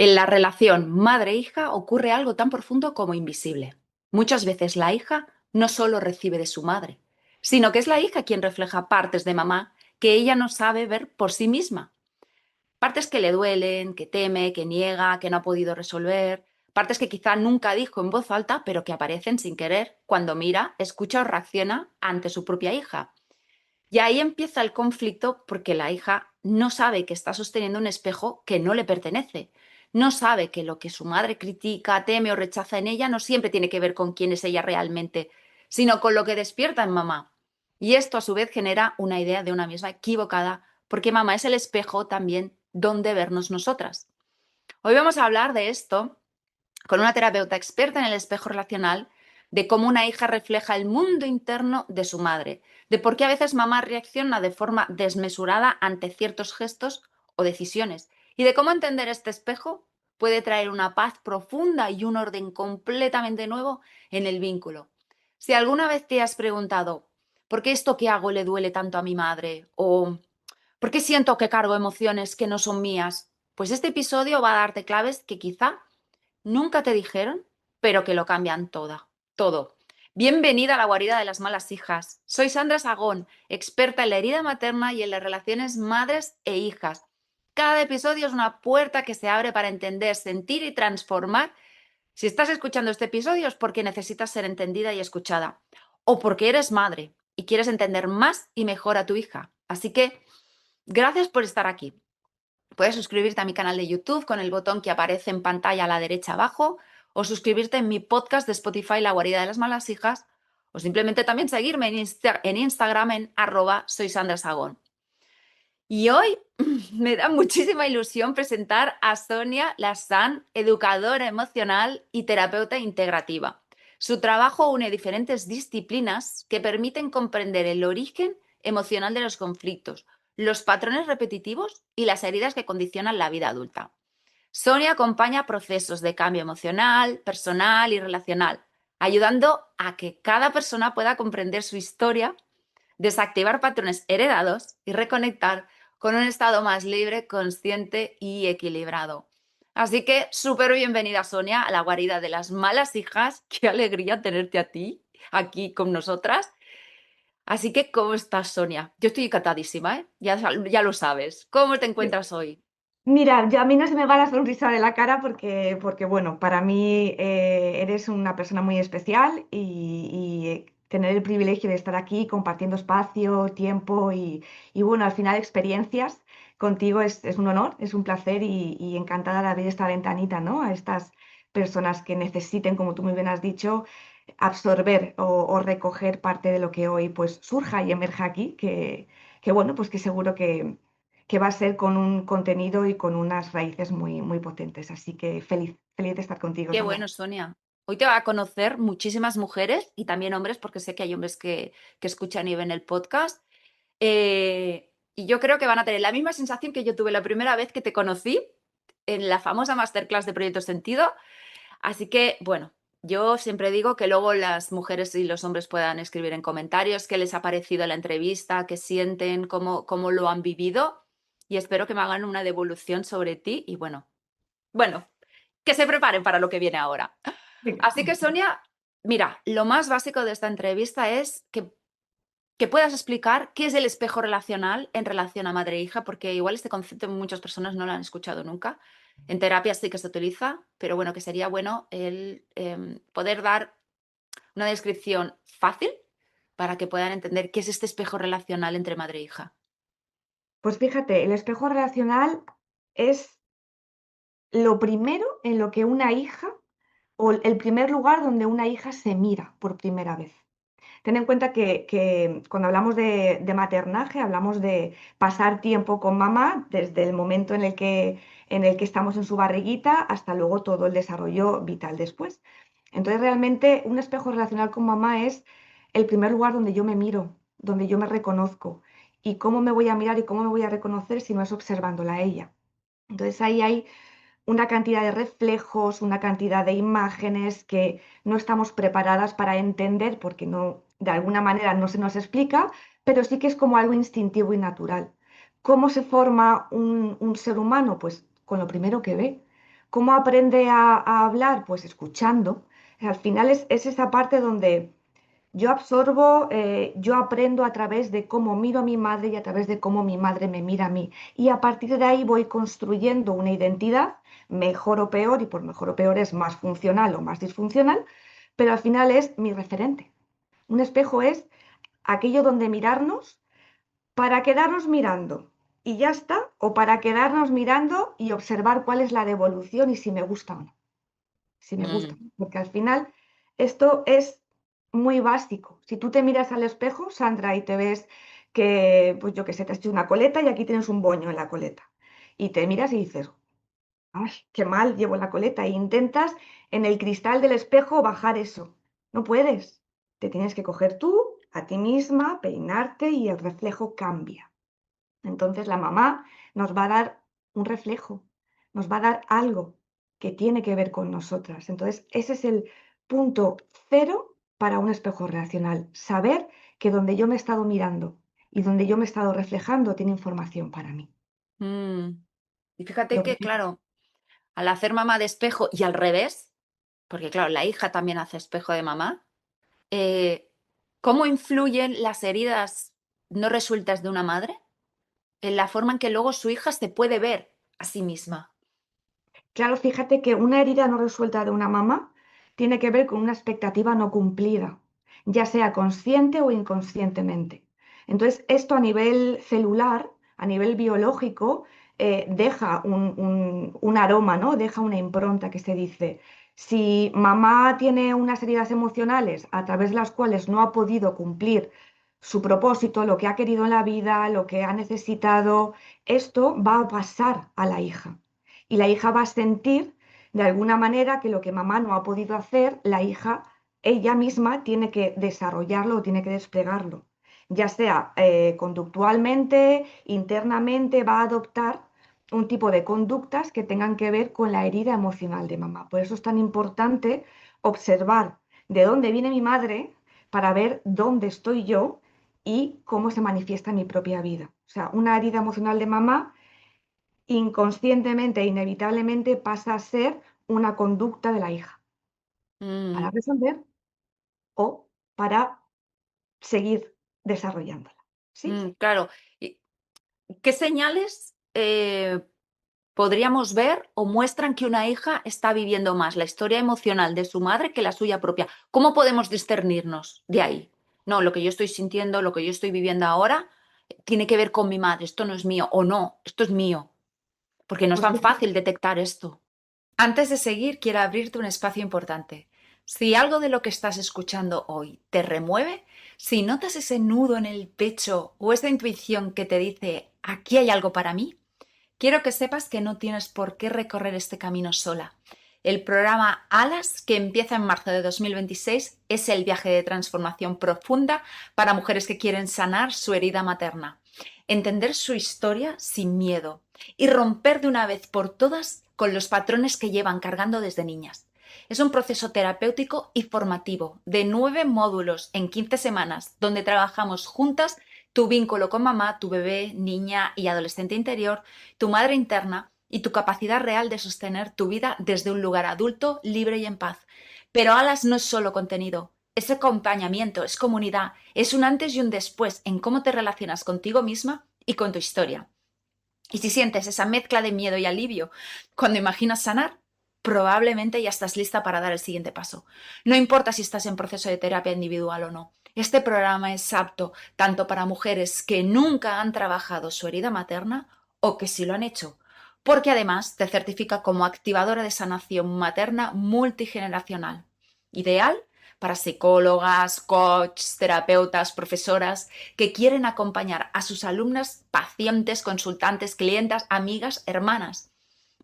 En la relación madre-hija ocurre algo tan profundo como invisible. Muchas veces la hija no solo recibe de su madre, sino que es la hija quien refleja partes de mamá que ella no sabe ver por sí misma. Partes que le duelen, que teme, que niega, que no ha podido resolver. Partes que quizá nunca dijo en voz alta, pero que aparecen sin querer cuando mira, escucha o reacciona ante su propia hija. Y ahí empieza el conflicto porque la hija no sabe que está sosteniendo un espejo que no le pertenece. No sabe que lo que su madre critica, teme o rechaza en ella no siempre tiene que ver con quién es ella realmente, sino con lo que despierta en mamá. Y esto a su vez genera una idea de una misma equivocada, porque mamá es el espejo también donde vernos nosotras. Hoy vamos a hablar de esto con una terapeuta experta en el espejo relacional, de cómo una hija refleja el mundo interno de su madre, de por qué a veces mamá reacciona de forma desmesurada ante ciertos gestos o decisiones, y de cómo entender este espejo puede traer una paz profunda y un orden completamente nuevo en el vínculo. Si alguna vez te has preguntado, ¿por qué esto que hago le duele tanto a mi madre? ¿O por qué siento que cargo emociones que no son mías? Pues este episodio va a darte claves que quizá nunca te dijeron, pero que lo cambian todo. Bienvenida a la guarida de las malas hijas. Soy Sandra Sagón, experta en la herida materna y en las relaciones madres e hijas. Cada episodio es una puerta que se abre para entender, sentir y transformar. Si estás escuchando este episodio es porque necesitas ser entendida y escuchada, o porque eres madre y quieres entender más y mejor a tu hija. Así que, gracias por estar aquí. Puedes suscribirte a mi canal de YouTube con el botón que aparece en pantalla a la derecha abajo, o suscribirte en mi podcast de Spotify La Guarida de las Malas Hijas, o simplemente también seguirme en Instagram en @soysandrasagón. Y hoy me da muchísima ilusión presentar a Sonia Lassan, educadora emocional y terapeuta integrativa. Su trabajo une diferentes disciplinas que permiten comprender el origen emocional de los conflictos, los patrones repetitivos y las heridas que condicionan la vida adulta. Sonia acompaña procesos de cambio emocional, personal y relacional, ayudando a que cada persona pueda comprender su historia, desactivar patrones heredados y reconectar con un estado más libre, consciente y equilibrado. Así que súper bienvenida, Sonia, a la guarida de las malas hijas. Qué alegría tenerte a ti aquí con nosotras. Así que, ¿cómo estás, Sonia? Yo estoy encantadísima, ¿eh? Ya lo sabes. ¿Cómo te encuentras hoy? Mira, a mí no se me va la sonrisa de la cara porque bueno, para mí eres una persona muy especial y tener el privilegio de estar aquí compartiendo espacio, tiempo y bueno, al final experiencias contigo es un honor, es un placer y encantada de abrir esta ventanita, ¿no? A estas personas que necesiten, como tú muy bien has dicho, absorber o recoger parte de lo que hoy pues surja y emerja aquí, que bueno, pues que seguro que va a ser con un contenido y con unas raíces muy potentes. Así que feliz de estar contigo, Qué Sandra. bueno, Sonia. Hoy te va a conocer muchísimas mujeres y también hombres, porque sé que hay hombres que escuchan y ven el podcast. Y yo creo que van a tener la misma sensación que yo tuve la primera vez que te conocí en la famosa masterclass de Proyecto Sentido. Así que, bueno, yo siempre digo que luego las mujeres y los hombres puedan escribir en comentarios qué les ha parecido la entrevista, qué sienten, cómo lo han vivido. Y espero que me hagan una devolución sobre ti. Y bueno, que se preparen para lo que viene ahora. Venga. Así que, Sonia, mira, lo más básico de esta entrevista es que puedas explicar qué es el espejo relacional en relación a madre e hija, porque igual este concepto muchas personas no lo han escuchado nunca. En terapia sí que se utiliza, pero bueno, que sería bueno el poder dar una descripción fácil para que puedan entender qué es este espejo relacional entre madre e hija. Pues fíjate, el espejo relacional es lo primero en lo que una hija, o el primer lugar donde una hija se mira por primera vez. Ten en cuenta que cuando hablamos de maternaje, hablamos de pasar tiempo con mamá desde el momento en el que estamos en su barriguita hasta luego todo el desarrollo vital después. Entonces, realmente un espejo relacional con mamá es el primer lugar donde yo me miro, donde yo me reconozco. ¿Y cómo me voy a mirar y cómo me voy a reconocer si no es observándola a ella? Entonces, ahí hay una cantidad de reflejos, una cantidad de imágenes que no estamos preparadas para entender porque no, de alguna manera no se nos explica, pero sí que es como algo instintivo y natural. ¿Cómo se forma un ser humano? Pues con lo primero que ve. ¿Cómo aprende a hablar? Pues escuchando. Al final es esa parte donde yo absorbo, yo aprendo a través de cómo miro a mi madre y a través de cómo mi madre me mira a mí. Y a partir de ahí voy construyendo una identidad, mejor o peor, y por mejor o peor es más funcional o más disfuncional, pero al final es mi referente. Un espejo es aquello donde mirarnos para quedarnos mirando y ya está, o para quedarnos mirando y observar cuál es la devolución y si me gusta o no, si me gusta, Mm, porque al final esto es muy básico. Si tú te miras al espejo, Sandra, y te ves que, pues yo que sé, te has hecho una coleta y aquí tienes un boño en la coleta, y te miras y dices, ay, qué mal llevo la coleta, e intentas en el cristal del espejo bajar eso. No puedes. Te tienes que coger tú a ti misma, peinarte y el reflejo cambia. Entonces la mamá nos va a dar un reflejo, nos va a dar algo que tiene que ver con nosotras. Entonces ese es el punto cero para un espejo relacional, saber que donde yo me he estado mirando y donde yo me he estado reflejando tiene información para mí. mm. Y fíjate Lo que, primero. claro, al hacer mamá de espejo y al revés, porque claro, la hija también hace espejo de mamá, eh, ¿cómo influyen las heridas no resueltas de una madre en la forma en que luego su hija se puede ver a sí misma? Claro, fíjate que una herida no resuelta de una mamá tiene que ver con una expectativa no cumplida, ya sea consciente o inconscientemente. Entonces, esto a nivel celular, a nivel biológico, deja un aroma, ¿no? Deja una impronta que se dice. Si mamá tiene unas heridas emocionales a través de las cuales no ha podido cumplir su propósito, lo que ha querido en la vida, lo que ha necesitado, esto va a pasar a la hija y la hija va a sentir de alguna manera que lo que mamá no ha podido hacer, la hija, ella misma tiene que desarrollarlo o tiene que desplegarlo. Ya sea conductualmente, internamente, va a adoptar un tipo de conductas que tengan que ver con la herida emocional de mamá. Por eso es tan importante observar de dónde viene mi madre para ver dónde estoy yo y cómo se manifiesta en mi propia vida. O sea, una herida emocional de mamá inconscientemente e inevitablemente pasa a ser una conducta de la hija para Mm, resolver o para seguir desarrollándola. ¿Sí? claro. ¿Y qué señales podríamos ver o muestran que una hija está viviendo más la historia emocional de su madre que la suya propia? ¿Cómo podemos discernirnos de ahí? No, lo que yo estoy sintiendo, lo que yo estoy viviendo ahora, tiene que ver con mi madre. Esto no es mío. O no, esto es mío. Porque no es Pues tan fíjate, fácil detectar esto. Antes de seguir, quiero abrirte un espacio importante. Si algo de lo que estás escuchando hoy te remueve, si notas ese nudo en el pecho o esa intuición que te dice, aquí hay algo para mí, quiero que sepas que no tienes por qué recorrer este camino sola. El programa Alas, que empieza en marzo de 2026, es el viaje de transformación profunda para mujeres que quieren sanar su herida materna, entender su historia sin miedo y romper de una vez por todas con los patrones que llevan cargando desde niñas. Es un proceso terapéutico y formativo de 9 módulos en 15 semanas, donde trabajamos juntas tu vínculo con mamá, tu bebé, niña y adolescente interior, tu madre interna y tu capacidad real de sostener tu vida desde un lugar adulto, libre y en paz. Pero Alas no es solo contenido, es acompañamiento, es comunidad, es un antes y un después en cómo te relacionas contigo misma y con tu historia. Y si sientes esa mezcla de miedo y alivio cuando imaginas sanar, probablemente ya estás lista para dar el siguiente paso. No importa si estás en proceso de terapia individual o no. Este programa es apto tanto para mujeres que nunca han trabajado su herida materna o que sí lo han hecho, porque además te certifica como activadora de sanación materna multigeneracional. Ideal para psicólogas, coaches, terapeutas, profesoras que quieren acompañar a sus alumnas, pacientes, consultantes, clientas, amigas, hermanas.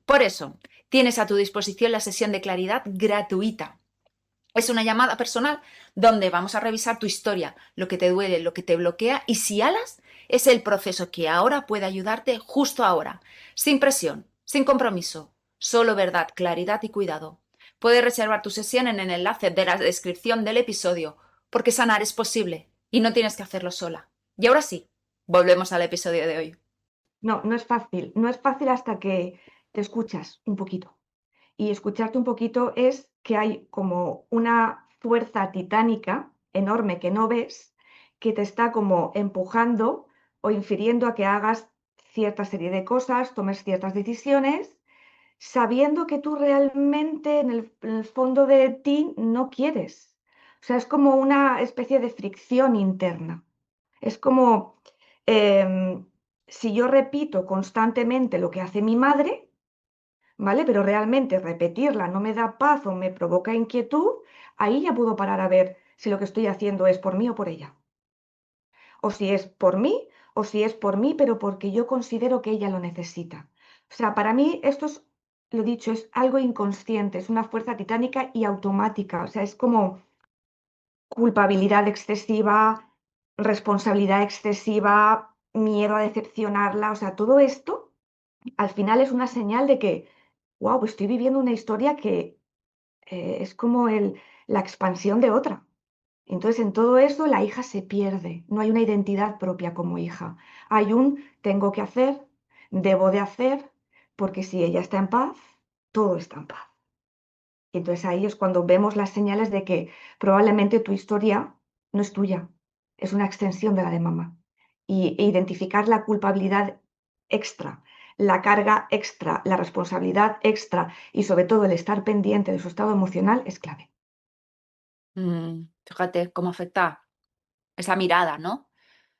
Por eso, tienes a tu disposición la sesión de claridad gratuita. Es una llamada personal donde vamos a revisar tu historia, lo que te duele, lo que te bloquea y si alas, es el proceso que ahora puede ayudarte justo ahora, sin presión, sin compromiso, solo verdad, claridad y cuidado. Puedes reservar tu sesión en el enlace de la descripción del episodio, porque sanar es posible y no tienes que hacerlo sola. Y ahora sí, volvemos al episodio de hoy. no, no es fácil. No es fácil hasta que te escuchas un poquito. y escucharte un poquito es que hay como una fuerza titánica enorme que no ves, que te está como empujando o infiriendo a que hagas cierta serie de cosas, tomes ciertas decisiones, sabiendo que tú realmente en el fondo de ti no quieres. O sea, es como una especie de fricción interna. Es como si yo repito constantemente lo que hace mi madre, ¿vale? Pero realmente repetirla no me da paz o me provoca inquietud, ahí ya puedo parar a ver si lo que estoy haciendo es por mí o por ella. O si es por mí o si es por mí, pero porque yo considero que ella lo necesita. O sea, para mí esto es, lo dicho, es algo inconsciente, es una fuerza titánica y automática. O sea, es como culpabilidad excesiva, responsabilidad excesiva, miedo a decepcionarla. O sea, todo esto al final es una señal de que, wow, estoy viviendo una historia que es como la expansión de otra. Entonces, en todo eso, la hija se pierde. No hay una identidad propia como hija. Hay un tengo que hacer, debo de hacer, porque si ella está en paz, todo está en paz. Y entonces ahí es cuando vemos las señales de que probablemente tu historia no es tuya, es una extensión de la de mamá. E identificar la culpabilidad extra, la carga extra, la responsabilidad extra y sobre todo el estar pendiente de su estado emocional es clave. Fíjate cómo afecta esa mirada, ¿no?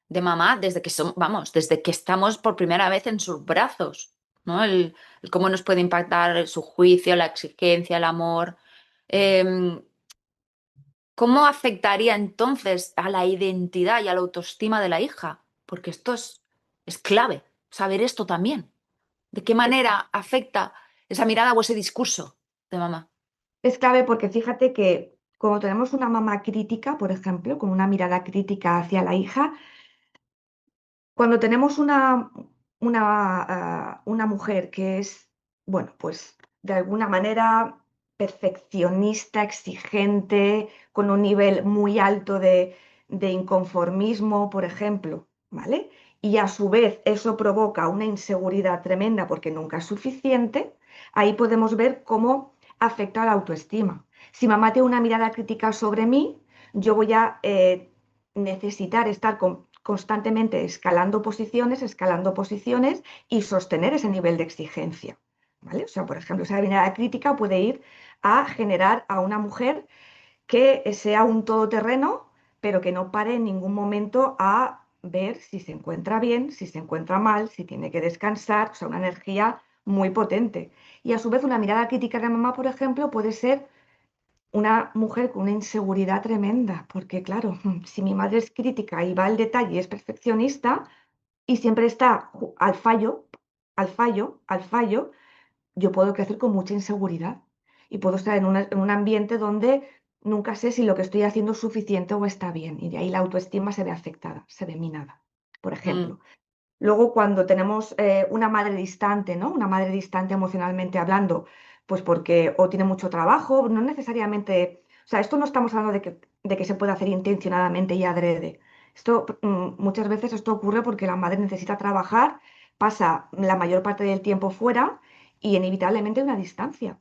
De mamá desde que son, vamos, desde que estamos por primera vez en sus brazos, ¿no? El cómo nos puede impactar su juicio, la exigencia, el amor. Em, ¿Cómo afectaría entonces a la identidad y a la autoestima de la hija? Porque esto es clave, saber esto también. ¿De qué manera afecta esa mirada o ese discurso de mamá? Es clave porque fíjate que cuando tenemos una mamá crítica, por ejemplo, con una mirada crítica hacia la hija, cuando tenemos una mujer que es, bueno, pues de alguna manera perfeccionista, exigente, con un nivel muy alto de inconformismo, por ejemplo, ¿vale? Y a su vez eso provoca una inseguridad tremenda porque nunca es suficiente, ahí podemos ver cómo afecta a la autoestima. Si mamá tiene una mirada crítica sobre mí, yo voy a necesitar estar constantemente escalando posiciones y sostener ese nivel de exigencia. ¿Vale? O sea, por ejemplo, esa mirada crítica puede ir a generar a una mujer que sea un todoterreno, pero que no pare en ningún momento a ver si se encuentra bien, si se encuentra mal, si tiene que descansar, o sea, una energía muy potente. Y a su vez una mirada crítica de mamá, por ejemplo, puede ser una mujer con una inseguridad tremenda, porque claro, si mi madre es crítica y va al detalle y es perfeccionista y siempre está al fallo, al fallo, al fallo, yo puedo crecer con mucha inseguridad y puedo estar en un ambiente donde nunca sé si lo que estoy haciendo es suficiente o está bien y de ahí la autoestima se ve afectada, se ve minada, por Mm, ejemplo. Luego, cuando tenemos una madre distante, ¿no? Una madre distante emocionalmente hablando, pues porque o tiene mucho trabajo, no necesariamente, o sea, esto no estamos hablando de que se puede hacer intencionadamente y adrede. Esto, muchas veces esto ocurre porque la madre necesita trabajar, pasa la mayor parte del tiempo fuera y inevitablemente hay una distancia.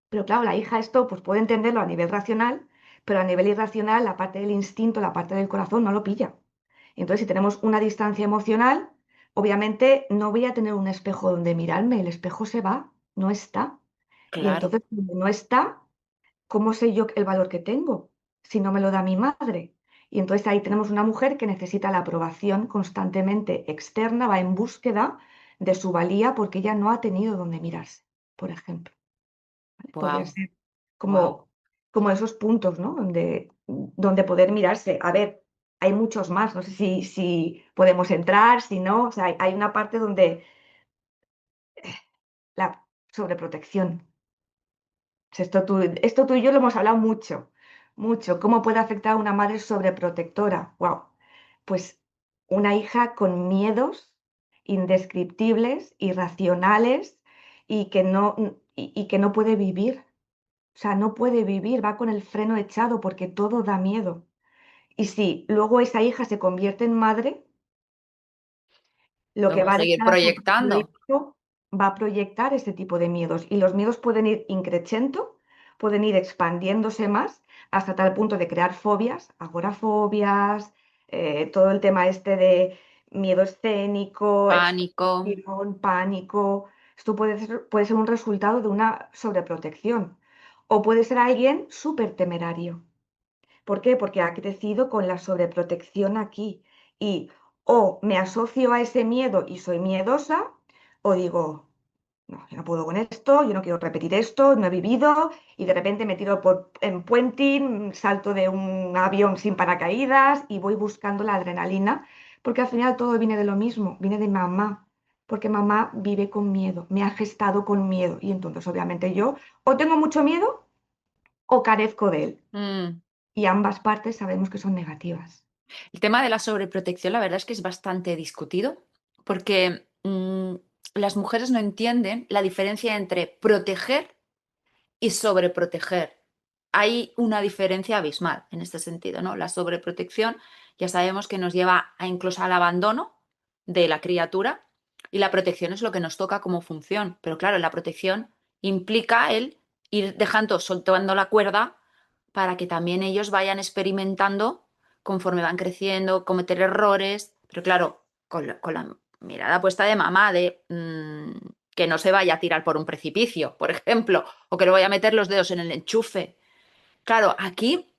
Pero claro, la hija esto pues puede entenderlo a nivel racional, pero a nivel irracional la parte del instinto, la parte del corazón no lo pilla. Entonces, si tenemos una distancia emocional, obviamente no voy a tener un espejo donde mirarme, el espejo se va, no está. Y claro, entonces, como no está, ¿cómo sé yo el valor que tengo si no me lo da mi madre? Y entonces ahí tenemos una mujer que necesita la aprobación constantemente externa, va en búsqueda de su valía porque ella no ha tenido donde mirarse, por ejemplo. ¿Vale? Podría wow, ser wow. como esos puntos, ¿no? Donde poder mirarse. A ver, hay muchos más, no sé si podemos entrar, si no, o sea, hay una parte donde la sobreprotección. O sea, esto tú y yo lo hemos hablado mucho, mucho. ¿Cómo puede afectar a una madre sobreprotectora? Wow. Pues una hija con miedos indescriptibles, irracionales y que no puede vivir. O sea, no puede vivir, va con el freno echado porque todo da miedo. Y si luego esa hija se convierte en madre, lo que Luego va a seguir dejar a su propio proyectando. hijo. va a proyectar ese tipo de miedos y los miedos pueden ir increciendo, pueden ir expandiéndose más hasta tal punto de crear fobias, agorafobias, todo el tema este de miedo escénico, Pánico. exposición, pánico. Esto puede ser un resultado de una sobreprotección o puede ser alguien súper temerario. ¿Por qué? Porque ha crecido con la sobreprotección aquí y o me asocio a ese miedo y soy miedosa o digo, no, yo no puedo con esto, yo no quiero repetir esto, no he vivido y de repente me tiro en puenting, salto de un avión sin paracaídas y voy buscando la adrenalina, porque al final todo viene de lo mismo, viene de mamá, porque mamá vive con miedo, me ha gestado con miedo y entonces obviamente yo o tengo mucho miedo o carezco de él Mm. y ambas partes sabemos que son negativas. El tema de la sobreprotección, la verdad es que es bastante discutido, porque las mujeres no entienden la diferencia entre proteger y sobreproteger. Hay una diferencia abismal en este sentido, ¿no? La sobreprotección ya sabemos que nos lleva a incluso al abandono de la criatura y la protección es lo que nos toca como función. Pero claro, la protección implica el ir dejando, soltando la cuerda para que también ellos vayan experimentando conforme van creciendo, cometer errores, pero claro, con la mirada puesta de mamá, de que no se vaya a tirar por un precipicio, por ejemplo, o que no vaya a meter los dedos en el enchufe. Claro, aquí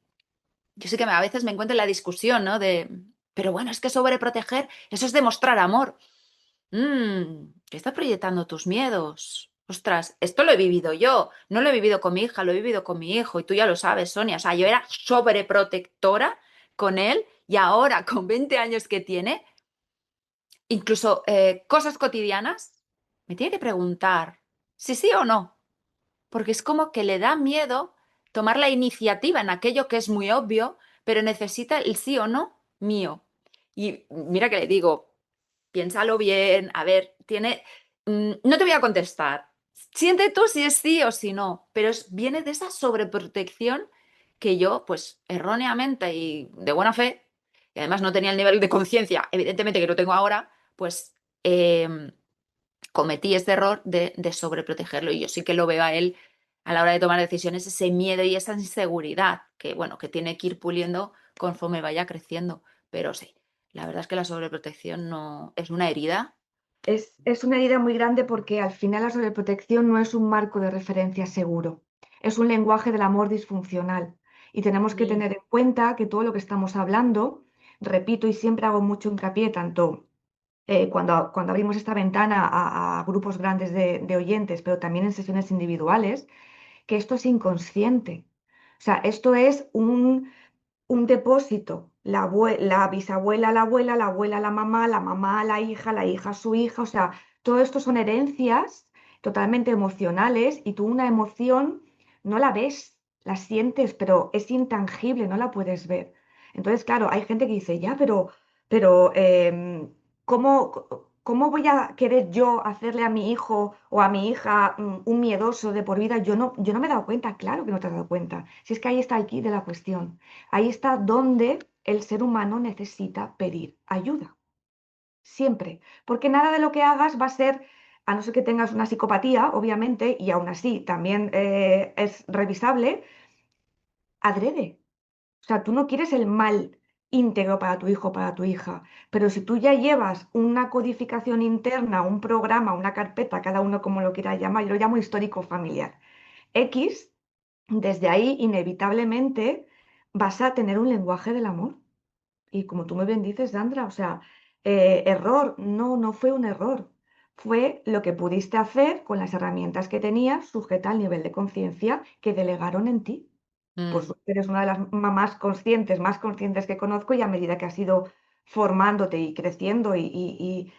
yo sí que a veces me encuentro en la discusión, ¿no? Pero bueno, es que sobreproteger, eso es demostrar amor. ¿Qué estás proyectando tus miedos? Ostras, esto lo he vivido yo, no lo he vivido con mi hija, lo he vivido con mi hijo y tú ya lo sabes, Sonia. O sea, yo era sobreprotectora con él y ahora con 20 años que tiene, incluso cosas cotidianas, me tiene que preguntar si sí o no, porque es como que le da miedo tomar la iniciativa en aquello que es muy obvio, pero necesita el sí o no mío. Y mira que le digo, piénsalo bien, a ver, no te voy a contestar. Siente tú si es sí o si no, pero viene de esa sobreprotección que yo, pues erróneamente y de buena fe, y además no tenía el nivel de conciencia, evidentemente que lo tengo ahora, pues cometí este error de sobreprotegerlo y yo sí que lo veo a él a la hora de tomar decisiones, ese miedo y esa inseguridad que, bueno, que tiene que ir puliendo conforme vaya creciendo. Pero sí, la verdad es que la sobreprotección no es una herida. Es una herida muy grande porque al final la sobreprotección no es un marco de referencia seguro, es un lenguaje del amor disfuncional. Y tenemos que Mm, tener en cuenta que todo lo que estamos hablando, repito y siempre hago mucho hincapié, tanto cuando abrimos esta ventana a grupos grandes de oyentes, pero también en sesiones individuales, que esto es inconsciente. O sea, esto es un depósito. La bisabuela, la abuela, la mamá, la hija, su hija. O sea, todo esto son herencias totalmente emocionales y tú una emoción no la ves, la sientes, pero es intangible, no la puedes ver. Entonces, claro, hay gente que dice, ya, pero ¿cómo voy a querer yo hacerle a mi hijo o a mi hija un miedoso de por vida? Yo no me he dado cuenta, claro que no te has dado cuenta. Si es que ahí está el quid de la cuestión. Ahí está donde el ser humano necesita pedir ayuda. Siempre. Porque nada de lo que hagas va a ser, a no ser que tengas una psicopatía, obviamente, y aún así también es revisable, adrede. O sea, tú no quieres el mal íntegro para tu hijo o para tu hija, pero si tú ya llevas una codificación interna, un programa, una carpeta, cada uno como lo quiera llamar, yo lo llamo histórico familiar, X, desde ahí inevitablemente vas a tener un lenguaje del amor. Y como tú muy bien dices, Sandra, o sea, error, no, no fue un error. Fue lo que pudiste hacer con las herramientas que tenías, sujeta al nivel de conciencia que delegaron en ti. Por mm. suerte eres una de las mamás conscientes, más conscientes que conozco y a medida que has ido formándote y creciendo y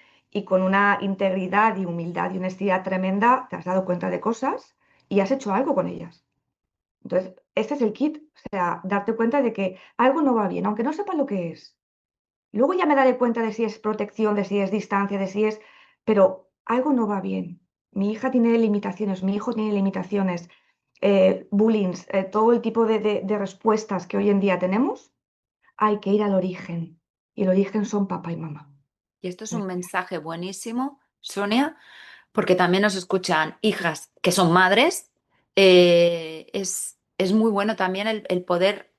con una integridad y humildad y honestidad tremenda, te has dado cuenta de cosas y has hecho algo con ellas. Entonces, este es el kit, o sea, darte cuenta de que algo no va bien, aunque no sepas lo que es. Luego ya me daré cuenta de si es protección, de si es distancia, de si es... Pero algo no va bien. Mi hija tiene limitaciones, mi hijo tiene limitaciones, bullying, todo el tipo de respuestas que hoy en día tenemos, hay que ir al origen. Y el origen son papá y mamá. Y esto es un mensaje buenísimo, Sonia, porque también nos escuchan hijas que son madres. Es muy bueno también el poder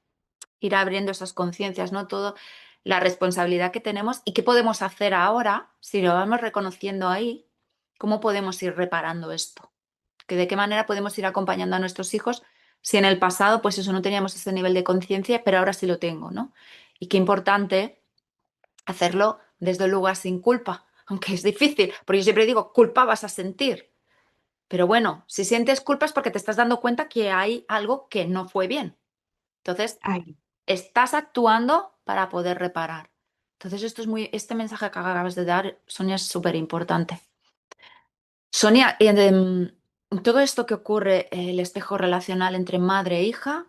ir abriendo esas conciencias, ¿no? Todo la responsabilidad que tenemos y qué podemos hacer ahora, si lo vamos reconociendo ahí, cómo podemos ir reparando esto, que de qué manera podemos ir acompañando a nuestros hijos si en el pasado, pues eso, no teníamos ese nivel de conciencia, pero ahora sí lo tengo, ¿no? Y qué importante hacerlo desde un lugar sin culpa, aunque es difícil, porque yo siempre digo, culpa vas a sentir. Pero bueno, si sientes culpa es porque te estás dando cuenta que hay algo que no fue bien. Entonces, Ahí, estás actuando para poder reparar. Entonces, este mensaje que acabas de dar, Sonia, es súper importante. Sonia, todo esto que ocurre, el espejo relacional entre madre e hija,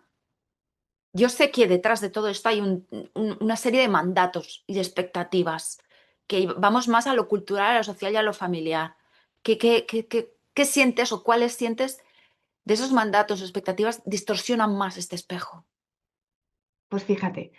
yo sé que detrás de todo esto hay una serie de mandatos y de expectativas, que vamos más a lo cultural, a lo social y a lo familiar. ¿Qué sientes o cuáles sientes de esos mandatos o expectativas distorsionan más este espejo? pues fíjate.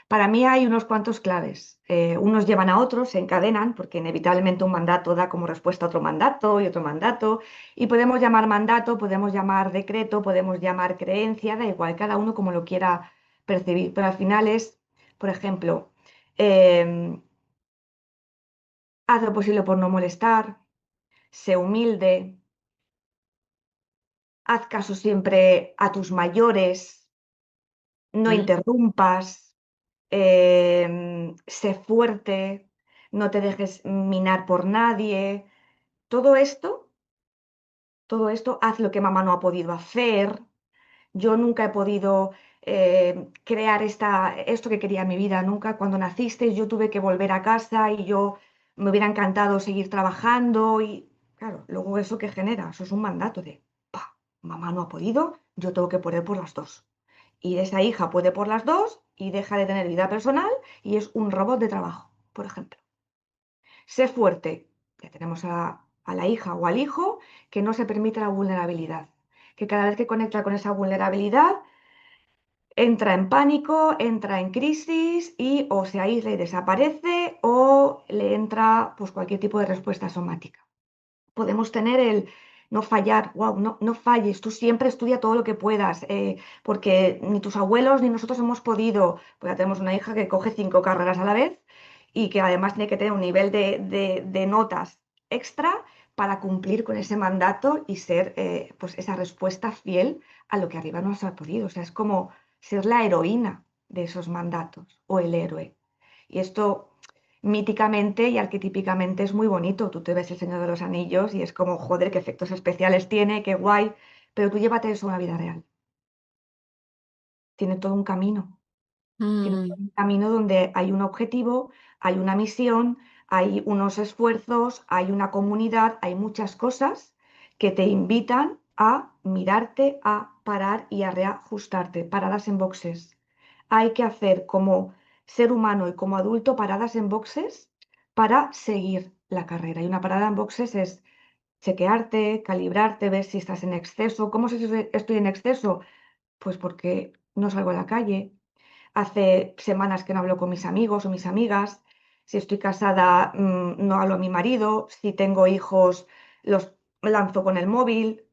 Para mí hay unos cuantos claves. Unos llevan a otros, se encadenan, porque inevitablemente un mandato da como respuesta a otro mandato y otro mandato. Y podemos llamar mandato, podemos llamar decreto, podemos llamar creencia, da igual, cada uno como lo quiera percibir. Pero al final es, por ejemplo, em, haz lo posible por no molestar, sé humilde, haz caso siempre a tus mayores, no ¿Mm? interrumpas, sé fuerte, no te dejes minar por nadie. Todo esto, todo esto, haz lo que mamá no ha podido hacer. Yo nunca he podido crear esto que quería en mi vida. Nunca, cuando naciste, yo tuve que volver a casa y yo me hubiera encantado seguir trabajando. Y claro, luego eso que genera, eso es un mandato de, pa, mamá no ha podido, yo tengo que poder por las dos. Y esa hija puede por las dos y deja de tener vida personal y es un robot de trabajo, por ejemplo. Sé fuerte. Ya tenemos a la hija o al hijo que no se permite la vulnerabilidad, que cada vez que conecta con esa vulnerabilidad entra en pánico, entra en crisis y o se aísla y desaparece o le entra pues cualquier tipo de respuesta somática. Podemos tener el no fallar, wow, no, no falles, tú siempre estudia todo lo que puedas, porque ni tus abuelos ni nosotros hemos podido, pues ya tenemos una hija que coge 5 carreras a la vez y que además tiene que tener un nivel de notas extra para cumplir con ese mandato y ser pues esa respuesta fiel a lo que arriba no se ha podido. O sea, es como ser la heroína de esos mandatos o el héroe. Y esto míticamente y arquetípicamente es muy bonito. Tú te ves El Señor de los Anillos y es como, joder, qué efectos especiales tiene, qué guay, pero tú llévate eso a una vida real. Tiene todo un camino. Tiene todo Mm. un camino donde hay un objetivo, hay una misión, hay unos esfuerzos, hay una comunidad, hay muchas cosas que te invitan a mirarte, a parar y a reajustarte, paradas en boxes. Hay que hacer como ser humano y como adulto paradas en boxes para seguir la carrera. Y una parada en boxes es chequearte, calibrarte, ver si estás en exceso. ¿Cómo sé si estoy en exceso? Pues porque no salgo a la calle, hace semanas que no hablo con mis amigos o mis amigas, si estoy casada, no hablo a mi marido, si tengo hijos, los lanzo con el móvil.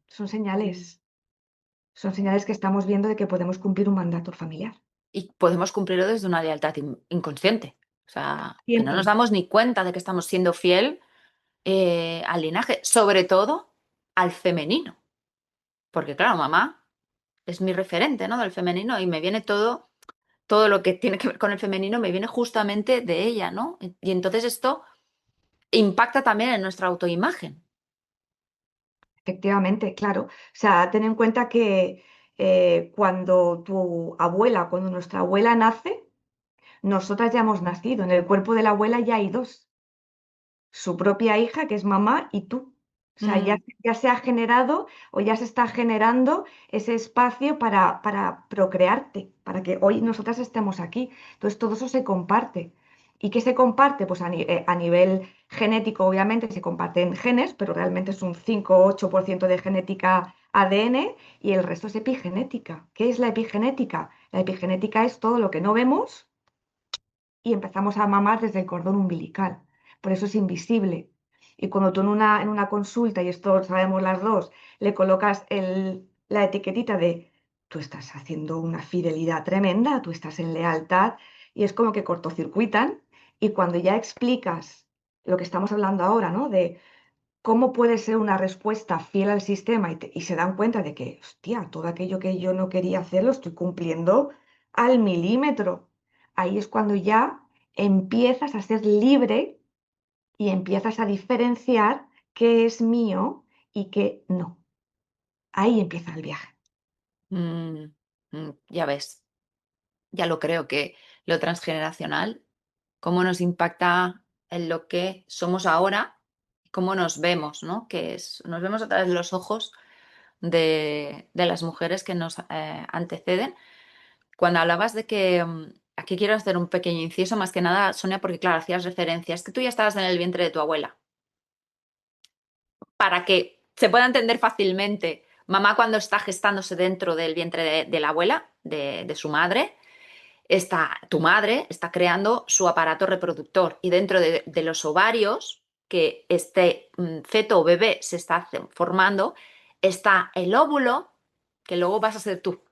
Son son señales que estamos viendo de que podemos cumplir un mandato familiar. Y podemos cumplirlo desde una lealtad inconsciente. O sea, que no nos Siempre. damos ni cuenta de que estamos siendo fiel al linaje, sobre todo al femenino. Porque claro, mamá es mi referente, ¿no? Del femenino y me viene todo lo que tiene que ver con el femenino me viene justamente de ella, ¿no? Y entonces esto impacta también en nuestra autoimagen. Efectivamente, claro. O sea, ten en cuenta que cuando nuestra abuela nace, nosotras ya hemos nacido. En el cuerpo de la abuela ya hay dos. Su propia hija, que es mamá, y tú. O sea, Mm. ya se ha generado o ya se está generando ese espacio para procrearte, para que hoy nosotras estemos aquí. Entonces, todo eso se comparte. ¿Y qué se comparte? Pues a nivel genético, obviamente, se comparten genes, pero realmente es un 5 o 8% de genética ADN y el resto es epigenética. ¿Qué es la epigenética? La epigenética es todo lo que no vemos y empezamos a mamar desde el cordón umbilical. Por eso es invisible. Y cuando tú en una consulta, y esto lo sabemos las dos, le colocas la etiquetita de tú estás haciendo una fidelidad tremenda, tú estás en lealtad, y es como que cortocircuitan. Y cuando ya explicas lo que estamos hablando ahora, ¿no? De cómo puede ser una respuesta fiel al sistema y se dan cuenta de que, hostia, todo aquello que yo no quería hacer lo estoy cumpliendo al milímetro. Ahí es cuando ya empiezas a ser libre y empiezas a diferenciar qué es mío y qué no. Ahí empieza el viaje. Mm, ya ves, ya lo creo que lo transgeneracional, cómo nos impacta en lo que somos ahora, cómo nos vemos, ¿no? Nos vemos a través de los ojos de las mujeres que nos anteceden. Cuando hablabas de que, aquí quiero hacer un pequeño inciso, más que nada, Sonia, porque claro, hacías referencia, es que tú ya estabas en el vientre de tu abuela. Para que se pueda entender fácilmente, mamá cuando está gestándose dentro del vientre de la abuela, de su madre, tu madre está creando su aparato reproductor y dentro de los ovarios que este feto o bebé se está formando, está el óvulo que luego vas a ser tú.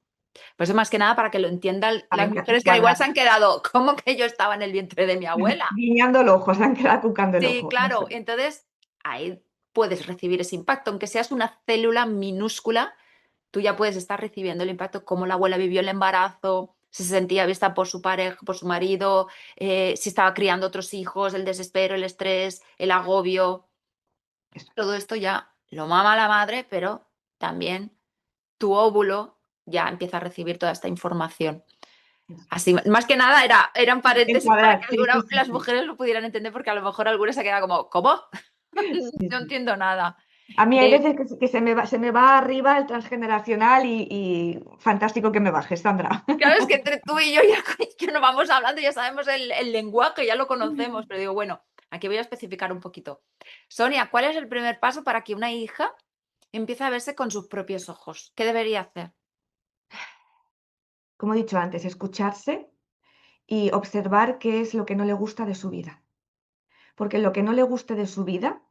Pues es más que nada para que lo entiendan las mujeres que igual se han quedado, ¿cómo que yo estaba en el vientre de mi abuela? Guiñando el ojo, se han quedado cucando el Sí, ojo. claro. Eso. Entonces, ahí puedes recibir ese impacto. Aunque seas una célula minúscula, tú ya puedes estar recibiendo el impacto, cómo la abuela vivió el embarazo, si se sentía vista por su pareja, por su marido, si estaba criando otros hijos, el desespero, el estrés, el agobio. Eso, Todo esto ya lo mama la madre, pero también tu óvulo ya empieza a recibir toda esta información. eso. Así, más que nada eran paréntesis para Encuadrar, que sí, sí, sí, las sí. mujeres lo pudieran entender, porque a lo mejor alguna se queda como, ¿cómo? Sí, No sí. entiendo nada. A mí hay Eh, veces que se me va arriba el transgeneracional y fantástico que me baje, Sandra. claro, es que entre tú y yo ya no vamos hablando, ya sabemos el lenguaje, ya lo conocemos, pero digo, bueno, aquí voy a especificar un poquito. Sonia, ¿cuál es el primer paso para que una hija empiece a verse con sus propios ojos? ¿Qué debería hacer? Como he dicho antes, escucharse y observar qué es lo que no le gusta de su vida. Porque lo que no le guste de su vida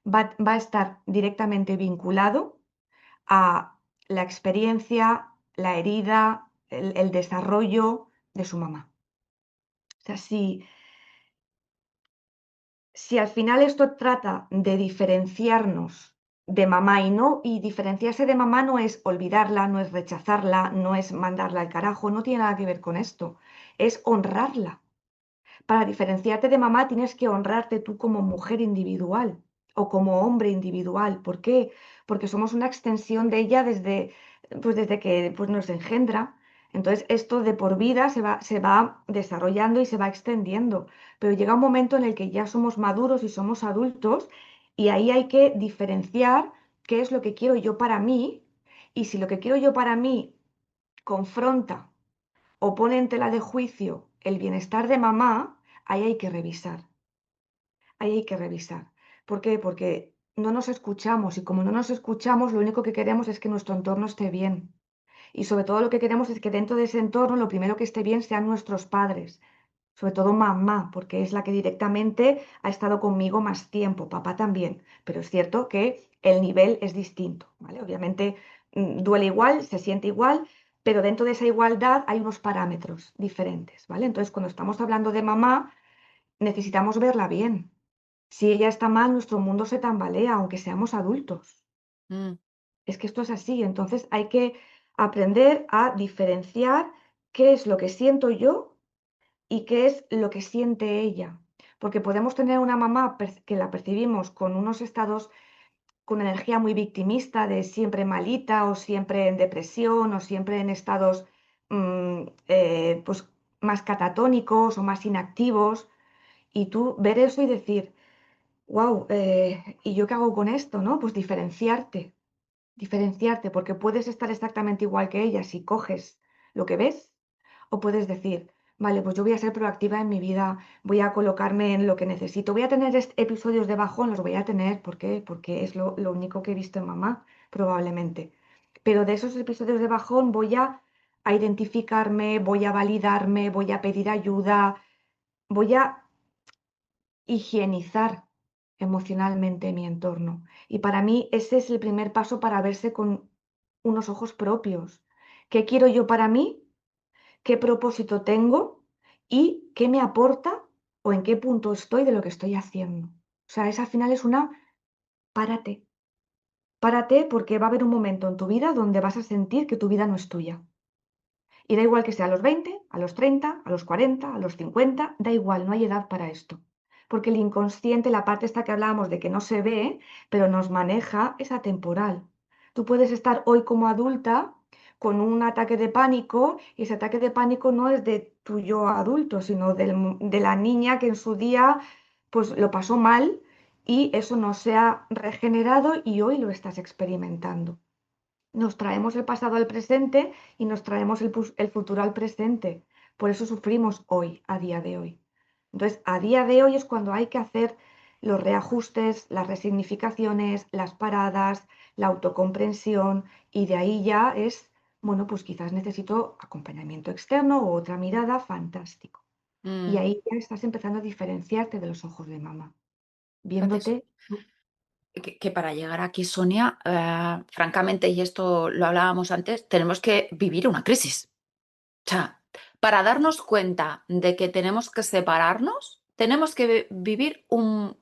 va a estar directamente vinculado a la experiencia, la herida, el desarrollo de su mamá. O sea, si al final esto trata de diferenciarnos de mamá y diferenciarse de mamá no es olvidarla, no es rechazarla, no es mandarla al carajo, no tiene nada que ver con esto, es honrarla. Para diferenciarte de mamá tienes que honrarte tú como mujer individual o como hombre individual. ¿Por qué? Porque somos una extensión de ella desde que nos engendra. Entonces, esto de por vida se va desarrollando y se va extendiendo. Pero llega un momento en el que ya somos maduros y somos adultos y ahí hay que diferenciar qué es lo que quiero yo para mí. Y si lo que quiero yo para mí confronta o pone en tela de juicio el bienestar de mamá, ahí hay que revisar, ahí hay que revisar. ¿Por qué? Porque no nos escuchamos y como no nos escuchamos, lo único que queremos es que nuestro entorno esté bien. Y sobre todo lo que queremos es que dentro de ese entorno lo primero que esté bien sean nuestros padres, sobre todo mamá, porque es la que directamente ha estado conmigo más tiempo, papá también, pero es cierto que el nivel es distinto, ¿vale? Obviamente duele igual, se siente igual, pero dentro de esa igualdad hay unos parámetros diferentes, ¿vale? Entonces, cuando estamos hablando de mamá, necesitamos verla bien. Si ella está mal, nuestro mundo se tambalea, aunque seamos adultos. Mm, Es que esto es así, entonces hay que aprender a diferenciar qué es lo que siento yo y qué es lo que siente ella. Porque podemos tener una mamá que la percibimos con unos estados, con energía muy victimista, de siempre malita o siempre en depresión o siempre en estados pues, más catatónicos o más inactivos. Y tú ver eso y decir, wow, ¿y yo qué hago con esto? ¿No? Pues diferenciarte, porque puedes estar exactamente igual que ella si coges lo que ves, o puedes decir, vale, pues yo voy a ser proactiva en mi vida, voy a colocarme en lo que necesito, voy a tener episodios de bajón, los voy a tener, ¿por qué? Porque es lo único que he visto en mamá, probablemente. Pero de esos episodios de bajón a identificarme, voy a validarme, voy a pedir ayuda, voy a higienizar emocionalmente mi entorno. Y para mí ese es el primer paso para verse con unos ojos propios. ¿Qué quiero yo para mí? ¿Qué propósito tengo? ¿Y qué me aporta o en qué punto estoy de lo que estoy haciendo? O sea, esa al final es una párate. Párate porque va a haber un momento en tu vida donde vas a sentir que tu vida no es tuya. Y da igual que sea a los 20, a los 30, a los 40, a los 50, da igual, no hay edad para esto. Porque el inconsciente, la parte esta que hablábamos de que no se ve, pero nos maneja, es atemporal. Tú puedes estar hoy como adulta con un ataque de pánico y ese ataque de pánico no es de tu yo adulto, sino de la niña que en su día pues lo pasó mal y eso no se ha regenerado y hoy lo estás experimentando. Nos traemos el pasado al presente y nos traemos el futuro al presente. Por eso sufrimos hoy, a día de hoy. Entonces, a día de hoy es cuando hay que hacer los reajustes, las resignificaciones, las paradas, la autocomprensión y de ahí ya es, bueno, pues quizás necesito acompañamiento externo o otra mirada, fantástico. Y Mm, ahí ya estás empezando a diferenciarte de los ojos de mamá, fíjate viéndote. que para llegar aquí, Sonia, francamente, y esto lo hablábamos antes, tenemos que vivir una crisis. O sea, para darnos cuenta de que tenemos que separarnos, tenemos que vivir un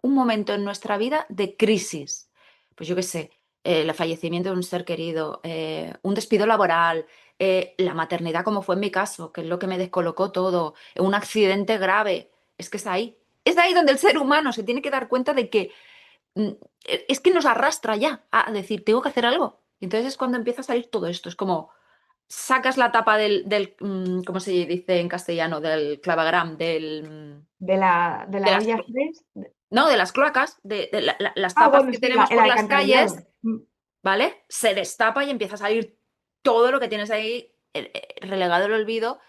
momento en nuestra vida de crisis. Pues yo qué sé, el fallecimiento de un ser querido, un despido laboral, la maternidad como fue en mi caso, que es lo que me descolocó todo, un accidente grave. Es que es ahí. Es ahí donde el ser humano se tiene que dar cuenta de que mm, es que nos arrastra ya a decir, tengo que hacer algo. Y entonces es cuando empieza a salir todo esto. Es como, sacas la tapa ¿cómo se dice en castellano? Del clavagram, De la de las, olla express. no, de las cloacas, de las Ah, tapas bueno, que sí, tenemos el por las calles, alcantarillado. ¿vale? Se destapa y empieza a salir todo lo que tienes ahí relegado al olvido.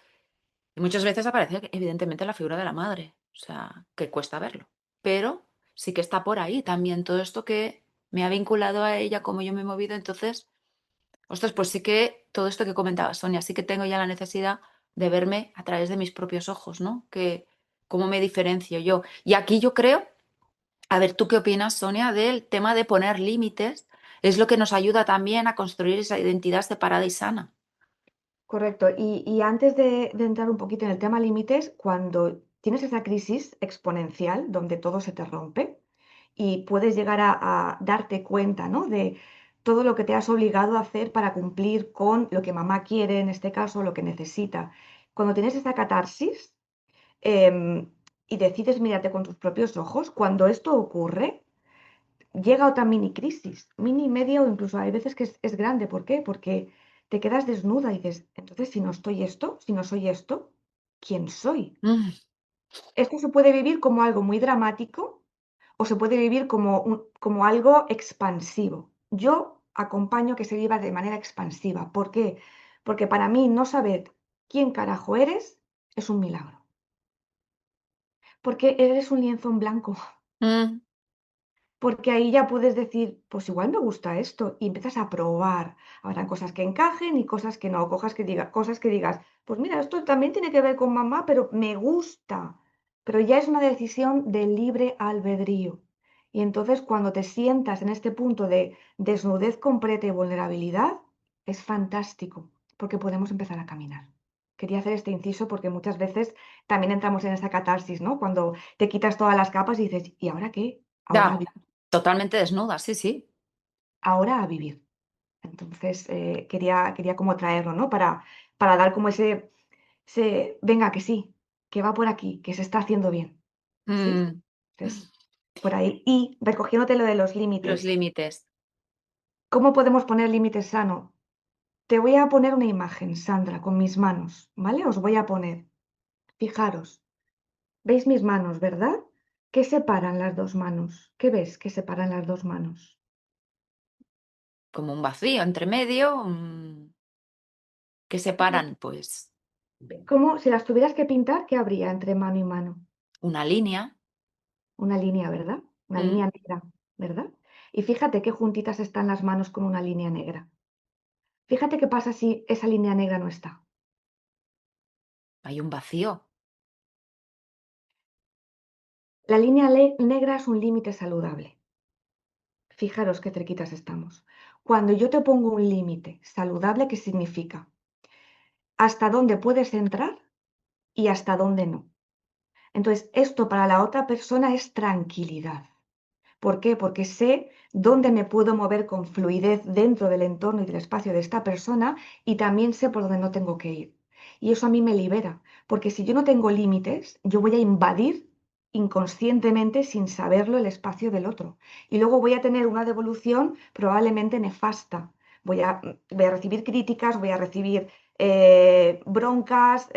Y muchas veces aparece, evidentemente, la figura de la madre. O sea, que cuesta verlo. Pero sí que está por ahí también todo esto que me ha vinculado a ella, cómo yo me he movido. Entonces, ostras, pues sí que todo esto que comentaba Sonia, sí que tengo ya la necesidad de verme a través de mis propios ojos, ¿no? Que cómo me diferencio yo. Y aquí yo creo, a ver, ¿tú qué opinas, Sonia, del tema de poner límites? Es lo que nos ayuda también a construir esa identidad separada y sana. Correcto. Y antes de entrar un poquito en el tema límites, cuando tienes esa crisis exponencial donde todo se te rompe y puedes llegar a darte cuenta, ¿no? De todo lo que te has obligado a hacer para cumplir con lo que mamá quiere, en este caso, lo que necesita. Cuando tienes esa catarsis y decides mirarte con tus propios ojos, cuando esto ocurre, llega otra mini crisis, mini, media o incluso hay veces que es grande. ¿Por qué? Porque te quedas desnuda y dices, entonces si no estoy esto, si no soy esto, ¿quién soy? Mm, Esto se puede vivir como algo muy dramático o se puede vivir como algo expansivo. Yo acompaño que se viva de manera expansiva. ¿Por qué? Porque para mí no saber quién carajo eres es un milagro. Porque eres un lienzo en blanco. mm, Porque ahí ya puedes decir, pues igual me gusta esto y empiezas a probar. Habrá cosas que encajen y cosas que no, cosas que digas, pues mira, esto también tiene que ver con mamá, pero me gusta. Pero ya es una decisión de libre albedrío. Y entonces cuando te sientas en este punto de desnudez completa y vulnerabilidad, es fantástico, porque podemos empezar a caminar. Quería hacer este inciso porque muchas veces también entramos en esa catarsis, ¿no? Cuando te quitas todas las capas y dices, ¿y ahora qué? Ahora ya, totalmente desnuda, sí, sí. ahora a vivir. Entonces, quería como traerlo, ¿no? Para dar como venga, que sí, que va por aquí, que se está haciendo bien. ¿Sí? Mm, Entonces, por ahí. Y recogiéndote lo de los los límites, límites. ¿cómo podemos poner límites sano? Te voy a poner una imagen, Sandra, con mis manos, ¿vale? Os voy a poner. Fijaros, ¿veis mis manos, verdad? ¿Qué separan las dos manos? ¿Qué ves que separan las dos manos? Como un vacío entre medio, que separan, pues, ¿Cómo, si las tuvieras que pintar, qué habría entre mano y mano? una línea. Una línea, ¿verdad? Una Mm, línea negra, ¿verdad? Y fíjate qué juntitas están las manos con una línea negra. Fíjate qué pasa si esa línea negra no está. hay un vacío. La línea negra es un límite saludable. Fijaros qué cerquitas estamos. Cuando yo te pongo un límite saludable, ¿qué significa? Hasta dónde puedes entrar y hasta dónde no. Entonces, esto para la otra persona es tranquilidad. ¿Por qué? Porque sé dónde me puedo mover con fluidez dentro del entorno y del espacio de esta persona y también sé por dónde no tengo que ir. Y eso a mí me libera, porque si yo no tengo límites, yo voy a invadir inconscientemente, sin saberlo, el espacio del otro. Y luego voy a tener una devolución probablemente nefasta. Voy a recibir críticas, voy a recibir broncas,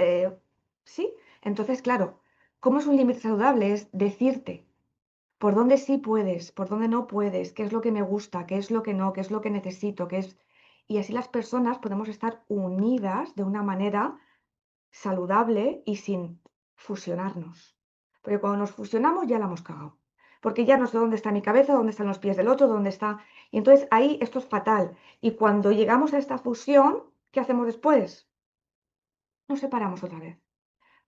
¿sí? Entonces, claro, ¿cómo es un límite saludable? Es decirte por dónde sí puedes, por dónde no puedes, qué es lo que me gusta, qué es lo que no, qué es lo que necesito, qué es... Y así las personas podemos estar unidas de una manera saludable y sin fusionarnos. Porque cuando nos fusionamos ya la hemos cagado. Porque ya no sé dónde está mi cabeza, dónde están los pies del otro, dónde está... Y entonces ahí esto es fatal. Y cuando llegamos a esta fusión, ¿qué hacemos después? Nos separamos otra vez.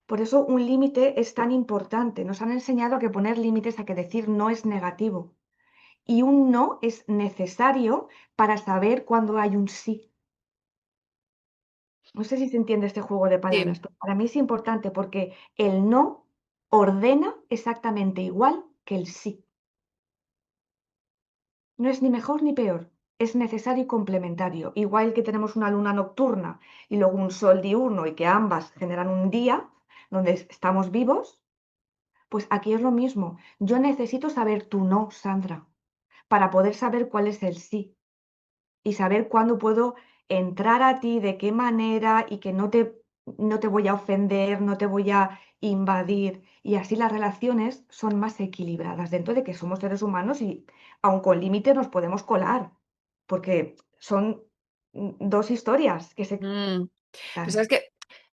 Por eso un límite es tan importante. Nos han enseñado a que poner límites, a que decir no es negativo. Y un no es necesario para saber cuándo hay un sí. No sé si se entiende este juego de palabras, Sí. pero para mí es importante porque el no ordena exactamente igual que el sí. No es ni mejor ni peor, es necesario y complementario. Igual que tenemos una luna nocturna y luego un sol diurno y que ambas generan un día donde estamos vivos, pues aquí es lo mismo. Yo necesito saber tu no, Sandra, para poder saber cuál es el sí y saber cuándo puedo entrar a ti, de qué manera y que no te voy a ofender, no te voy a invadir. Y así las relaciones son más equilibradas dentro de que somos seres humanos y aun con límites nos podemos colar, porque son dos historias que se... Mm. Pues Claro. sabes que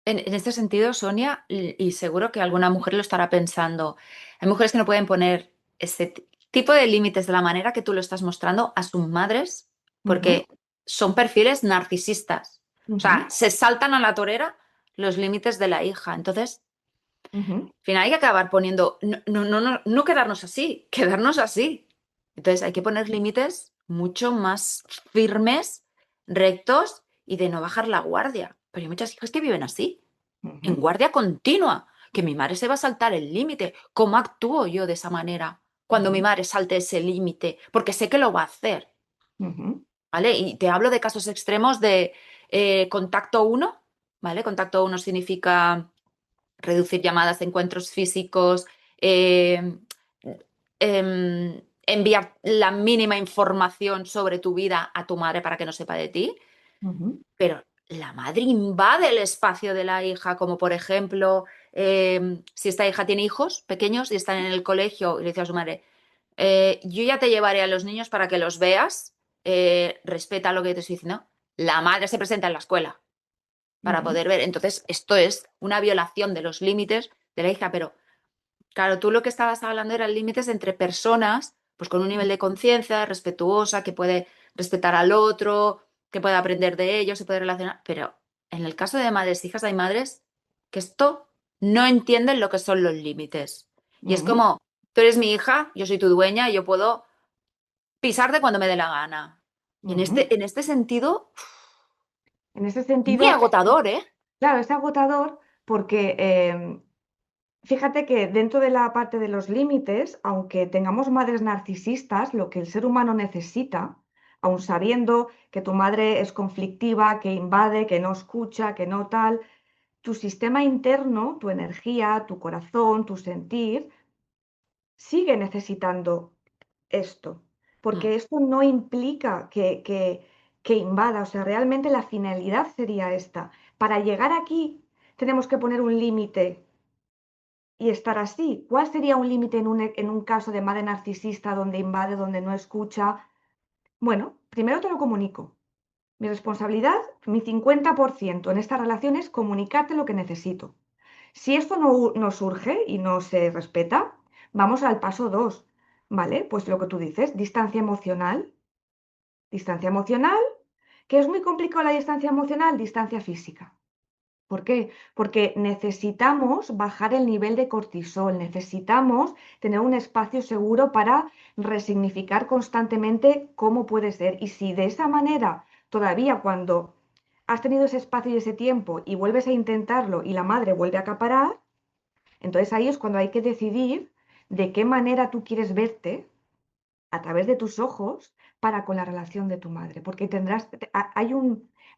en este sentido, Sonia, y seguro que alguna mujer lo estará pensando, hay mujeres que no pueden poner ese tipo de límites de la manera que tú lo estás mostrando a sus madres Ujú, porque son perfiles narcisistas. O sea, ujú, se saltan a la torera los límites de la hija. Entonces, ujú, al final hay que acabar poniendo, no quedarnos así, quedarnos así. Entonces hay que poner límites mucho más firmes, rectos y de no bajar la guardia. Pero hay muchas hijas que viven así, en ujú, guardia continua, que mi madre se va a saltar el límite. ¿Cómo actúo yo de esa manera cuando mi ujú, madre salte ese límite? Porque sé que lo va a hacer, ujú, ¿vale? Y te hablo de casos extremos de contacto uno, ¿vale? Contacto uno significa reducir llamadas de encuentros físicos, eh, enviar la mínima información sobre tu vida a tu madre para que no sepa de ti, ujú, pero la madre invade el espacio de la hija, como por ejemplo, si esta hija tiene hijos pequeños y están en el colegio y le dice a su madre, yo ya te llevaré a los niños para que los veas, respeta lo que te estoy diciendo, la madre se presenta en la escuela para ujú, poder ver. Entonces, esto es una violación de los límites de la hija, pero claro, tú lo que estabas hablando eran límites entre personas, pues con un nivel de conciencia, respetuosa, que puede respetar al otro, que puede aprender de ellos, se puede relacionar. Pero en el caso de madres e hijas, hay madres que esto no entienden lo que son los límites. Y es ujú, como, tú eres mi hija, yo soy tu dueña y yo puedo pisarte cuando me dé la gana. Y ujú. en este sentido, En ese muy sentido, agotador, ¿eh? claro, es agotador porque fíjate que dentro de la parte de los límites, aunque tengamos madres narcisistas, lo que el ser humano necesita, aun sabiendo que tu madre es conflictiva, que invade, que no escucha, que no tal, tu sistema interno, tu energía, tu corazón, tu sentir, sigue necesitando esto, Mm, porque esto no implica que invada, o sea, realmente la finalidad sería esta. Para llegar aquí tenemos que poner un límite y estar así. ¿Cuál sería un límite en un caso de madre narcisista donde invade, donde no escucha? Bueno, primero te lo comunico. Mi responsabilidad, mi 50% en esta relación es comunicarte lo que necesito. Si esto no surge y no se respeta, vamos al paso 2, ¿vale? Pues lo que tú dices, distancia emocional. Distancia emocional, que es muy complicado la distancia emocional, distancia física. ¿Por qué? Porque necesitamos bajar el nivel de cortisol, necesitamos tener un espacio seguro para resignificar constantemente cómo puede ser. Y si de esa manera todavía cuando has tenido ese espacio y ese tiempo y vuelves a intentarlo y la madre vuelve a acaparar, entonces ahí es cuando hay que decidir de qué manera tú quieres verte a través de tus ojos para con la relación de tu madre, porque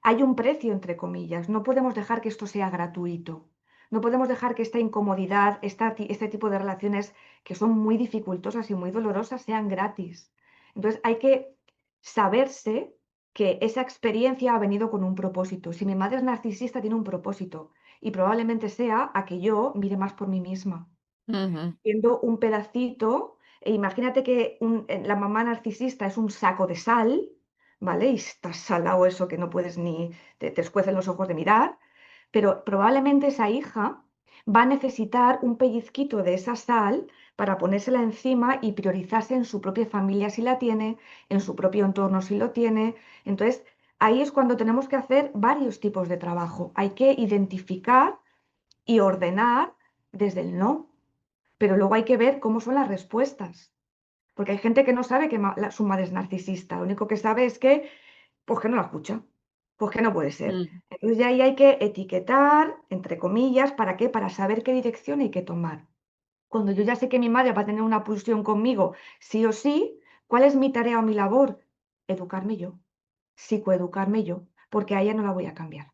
hay un precio, entre comillas. No podemos dejar que esto sea gratuito. No podemos dejar que esta incomodidad, este tipo de relaciones que son muy dificultosas y muy dolorosas sean gratis. Entonces hay que saberse que esa experiencia ha venido con un propósito. Si mi madre es narcisista, tiene un propósito y probablemente sea a que yo mire más por mí misma Ujú. siendo un pedacito, e imagínate que la mamá narcisista es un saco de sal, ¿vale? Y está salado eso que no puedes ni, te escuecen los ojos de mirar, pero probablemente esa hija va a necesitar un pellizquito de esa sal para ponérsela encima y priorizarse en su propia familia si la tiene, en su propio entorno si lo tiene. Entonces, ahí es cuando tenemos que hacer varios tipos de trabajo. Hay que identificar y ordenar desde el no, pero luego hay que ver cómo son las respuestas, porque hay gente que no sabe que su madre es narcisista, lo único que sabe es que, pues que no la escucha, pues que no puede ser. Mm. Entonces ya ahí hay que etiquetar, entre comillas, ¿para qué? Para saber qué dirección hay que tomar. Cuando yo ya sé que mi madre va a tener una pulsión conmigo, sí o sí, ¿cuál es mi tarea o mi labor? Educarme yo, psicoeducarme yo, porque a ella no la voy a cambiar.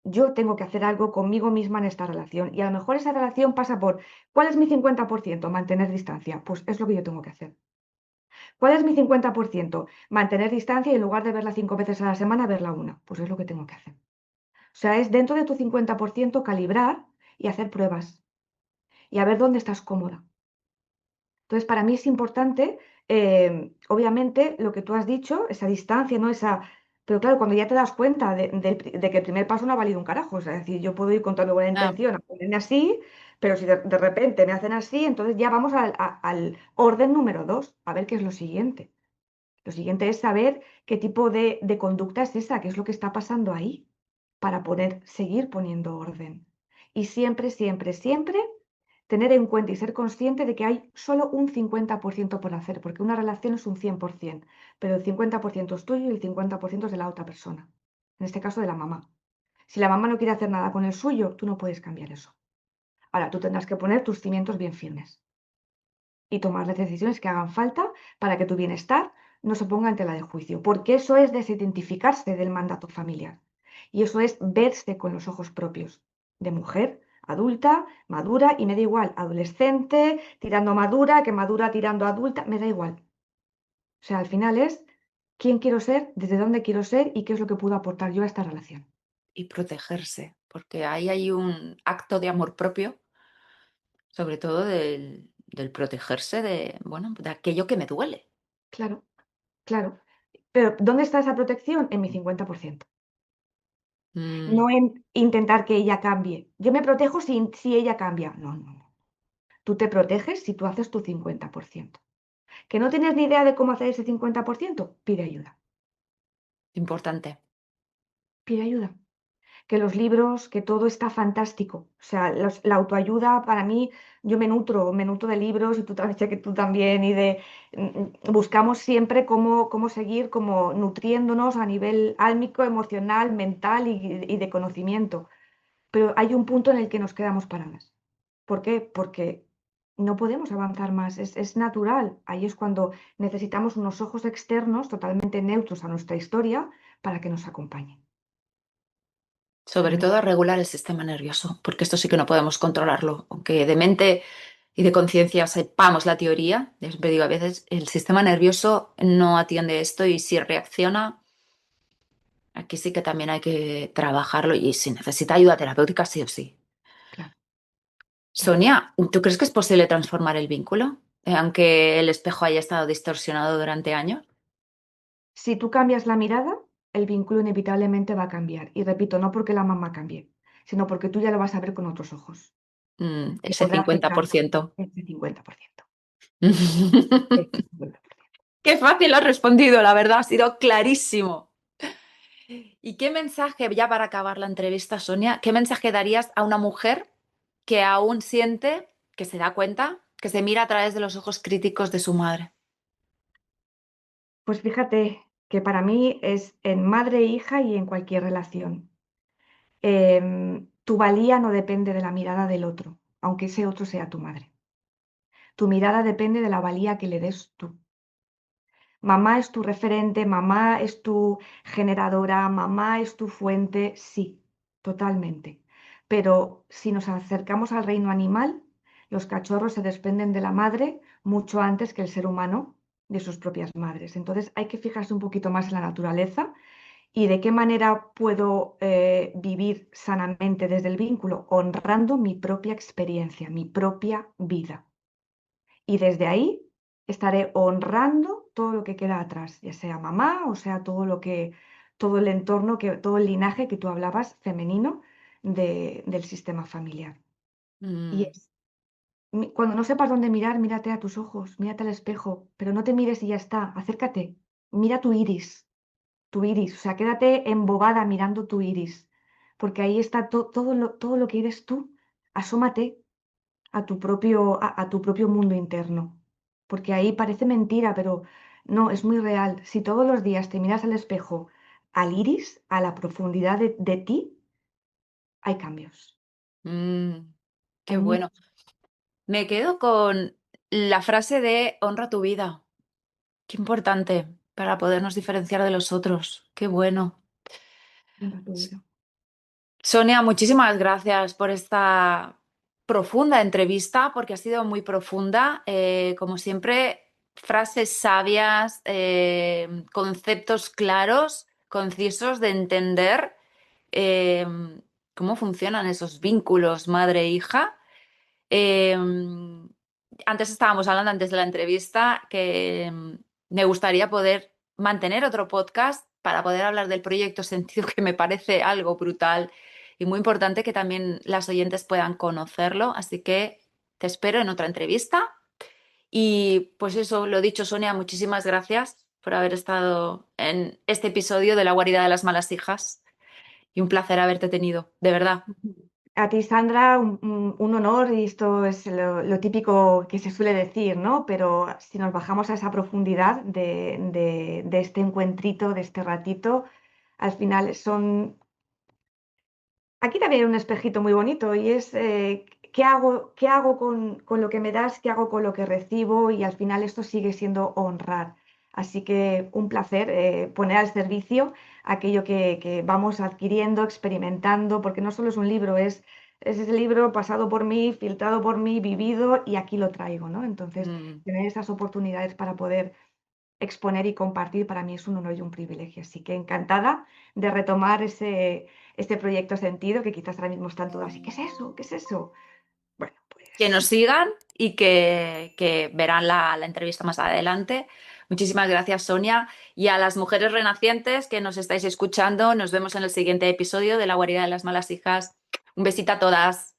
Yo tengo que hacer algo conmigo misma en esta relación. Y a lo mejor esa relación pasa por, ¿cuál es mi 50%? Mantener distancia. Pues es lo que yo tengo que hacer. ¿Cuál es mi 50%? Mantener distancia y en lugar de verla 5 veces a la semana, verla una. Pues es lo que tengo que hacer. O sea, es dentro de tu 50% calibrar y hacer pruebas y a ver dónde estás cómoda. Entonces, para mí es importante, obviamente, lo que tú has dicho, esa distancia, ¿no? Pero claro, cuando ya te das cuenta de que el primer paso no ha valido un carajo, o sea, es decir, yo puedo ir con toda mi buena Ah, intención a ponerme así, pero si de repente me hacen así, entonces ya vamos al orden número 2, a ver qué es lo siguiente. Lo siguiente es saber qué tipo de conducta es esa, qué es lo que está pasando ahí, para seguir poniendo orden. Y siempre, siempre, siempre tener en cuenta y ser consciente de que hay solo un 50% por hacer, porque una relación es un 100%, pero el 50% es tuyo y el 50% es de la otra persona, en este caso de la mamá. Si la mamá no quiere hacer nada con el suyo, tú no puedes cambiar eso. Ahora, tú tendrás que poner tus cimientos bien firmes y tomar las decisiones que hagan falta para que tu bienestar no se ponga en tela de juicio, porque eso es desidentificarse del mandato familiar y eso es verse con los ojos propios de mujer adulta, madura y me da igual, adolescente, tirando madura, que madura tirando adulta, me da igual. O sea, al final es quién quiero ser, desde dónde quiero ser y qué es lo que puedo aportar yo a esta relación. y protegerse, porque ahí hay un acto de amor propio, sobre todo del protegerse de, bueno, de aquello que me duele. Claro, claro. Pero ¿dónde está esa protección? En mi 50%. No Mm, en intentar que ella cambie. Yo me protejo si ella cambia. No, no, no. Tú te proteges si tú haces tu 50%. ¿Que no tienes ni idea de cómo hacer ese 50%? Pide ayuda. importante. Pide ayuda. Que los libros, que todo está fantástico. O sea, la autoayuda para mí, yo me nutro de libros y tú también, sé que tú también, y buscamos siempre cómo seguir como nutriéndonos a nivel álmico, emocional, mental y de conocimiento. Pero hay un punto en el que nos quedamos paradas. ¿Por qué? Porque no podemos avanzar más, es natural. Ahí es cuando necesitamos unos ojos externos totalmente neutros a nuestra historia para que nos acompañen. Para Sobre mí, todo regular el sistema nervioso, porque esto sí que no podemos controlarlo. Aunque de mente y de conciencia sepamos la teoría, yo siempre digo, a veces el sistema nervioso no atiende esto y si reacciona, aquí sí que también hay que trabajarlo y si necesita ayuda terapéutica, sí o sí. claro, claro. Sonia, ¿tú crees que es posible transformar el vínculo? Aunque el espejo haya estado distorsionado durante años. Si tú cambias la mirada, el vínculo inevitablemente va a cambiar. Y repito, no porque la mamá cambie, sino porque tú ya lo vas a ver con otros ojos y Ese podrá afectar 50%. ese 50%. Qué fácil lo has respondido, la verdad, ha sido clarísimo. ¿Y qué mensaje, ya para acabar la entrevista, Sonia, qué mensaje darías a una mujer que aún siente, que se da cuenta, que se mira a través de los ojos críticos de su madre? Pues fíjate que para mí es en madre e hija y en cualquier relación. Tu valía no depende de la mirada del otro, aunque ese otro sea tu madre. Tu mirada depende de la valía que le des tú. Mamá es tu referente, mamá es tu generadora, mamá es tu fuente, sí, totalmente. Pero si nos acercamos al reino animal, los cachorros se desprenden de la madre mucho antes que el ser humano de sus propias madres. Entonces hay que fijarse un poquito más en la naturaleza y de qué manera puedo vivir sanamente desde el vínculo, honrando mi propia experiencia, mi propia vida. Y desde ahí estaré honrando todo lo que queda atrás, ya sea mamá o sea todo el entorno, todo el linaje que tú hablabas femenino del sistema familiar. Y Mm, es, cuando no sepas dónde mirar, mírate a tus ojos, mírate al espejo, pero no te mires y ya está, acércate, mira tu iris, o sea, quédate embobada mirando tu iris, porque ahí está todo lo que eres tú. Asómate a tu propio mundo interno. Porque ahí parece mentira, pero no, es muy real. Si todos los días te miras al espejo, al iris, a la profundidad de ti, hay cambios. mm, qué Hay mucho. bueno. Me quedo con la frase de honra tu vida. Qué importante para podernos diferenciar de los otros. Qué bueno. Sonia, muchísimas gracias por esta profunda entrevista, porque ha sido muy profunda. Como siempre, frases sabias, conceptos claros, concisos de entender eh, cómo funcionan esos vínculos madre-hija. Eh, Antes estábamos hablando, antes de la entrevista, que me gustaría poder mantener otro podcast para poder hablar del proyecto Sentido, que me parece algo brutal y muy importante que también las oyentes puedan conocerlo. Así que te espero en otra entrevista. Y pues eso, lo dicho, Sonia, muchísimas gracias por haber estado en este episodio de La guarida de las malas hijas y un placer haberte tenido, de verdad. A ti, Sandra, un honor y esto es lo típico que se suele decir, ¿no? Pero si nos bajamos a esa profundidad de este encuentrito, de este ratito, al final son. Aquí también hay un espejito muy bonito y es qué hago con lo que me das, qué hago con lo que recibo y al final esto sigue siendo honrar. Así que un placer poner al servicio aquello que vamos adquiriendo, experimentando, porque no solo es un libro, es ese libro pasado por mí, filtrado por mí, vivido y aquí lo traigo, ¿no? Entonces, Mm. tener esas oportunidades para poder exponer y compartir para mí es un honor y un privilegio. Así que encantada de retomar este proyecto Sentido, que quizás ahora mismo están todas así, ¿qué es eso? ¿Qué es eso? Bueno, Que nos pues sigan y que verán la entrevista más adelante. Muchísimas gracias, Sonia. Y a las mujeres renacientes que nos estáis escuchando, nos vemos en el siguiente episodio de La guarida de las malas hijas. Un besito a todas.